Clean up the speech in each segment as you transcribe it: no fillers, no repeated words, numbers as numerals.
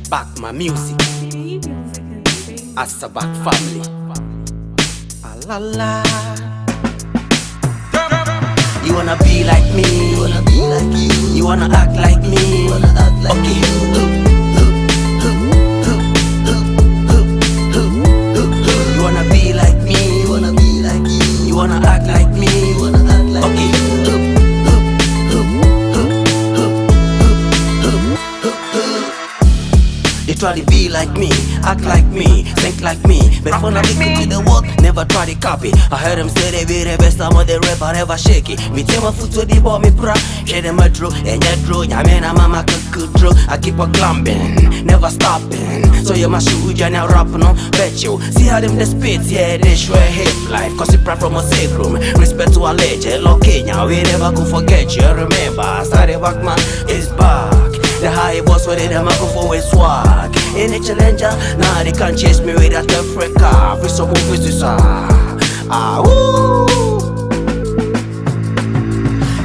BuckmanMusic, AsaBuck family. Alalaaaaaa. You wanna be like me, you wanna be like you, you wanna act like me, you wanna act like okay. You wanna be like me, you wanna be like you, you wanna act like me, you wanna act like okay. You try to be like me, act like me, think like me. But when I look into the world, never try to copy. I heard them say they be the best, I'm on the rap, I never shake it. Me tell my foot to the ball, me bra. Share them a duro, Ɛnyɛ duro, nyame mama akukuduro. I keep on climbing, never stopping. So you must shoot, you now rap, no? Bet you, see how them the spits, yeah, they swear hiplife. Cause you pride from oseikrom, respect to a legend. Okay, now we never go forget you. Remember, Asante Buckman is back. The high boss with it, I'm go for a swag. In a challenger, now they can't chase me with that different car. Free some movies to say, woo.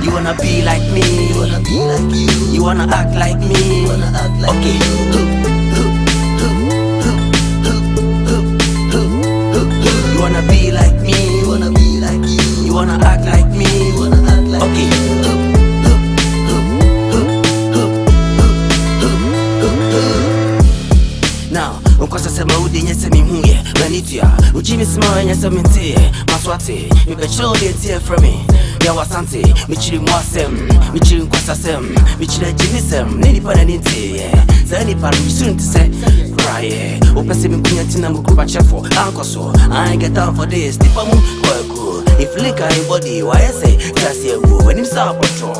You wanna be like me, you wanna be like you, you wanna act like me, you wanna act like okay. You wanna be like me, you wanna be like you, you wanna act like me, you wanna act like okay. Now, because I said my wood in your semi huye, Vanitia, which is small and your seminty, Maswati, you can show the tear from me. Asante, Michi Mwasem, Michi Kwasasem, Michi Jinisem, Nini Pananiti, Zani Pan soon to say, cry, open Sim Kunatina Mukuba Chefo, Uncle so, I ain't get down for this, Tipamu, Koku, if link anybody, why I say, that's your woo, when him start patrol.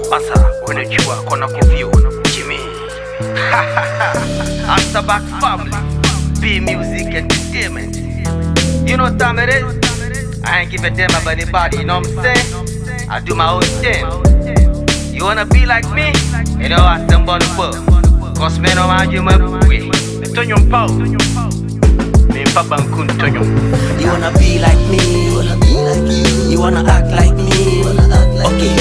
Massa, when you are corner of you, Jimmy. AsaBuck family, BuckmanMusic entertainment. You know what time it is? I ain't give a damn about anybody, you know what I'm saying? I do my own thing. You wanna be like me? You know I stand on the book. Cause men don't argue my way. Tonyon Pau. Me Papa Kun Tonyon. You wanna be like me? You wanna be like you? You wanna act like me? You wanna act like okay.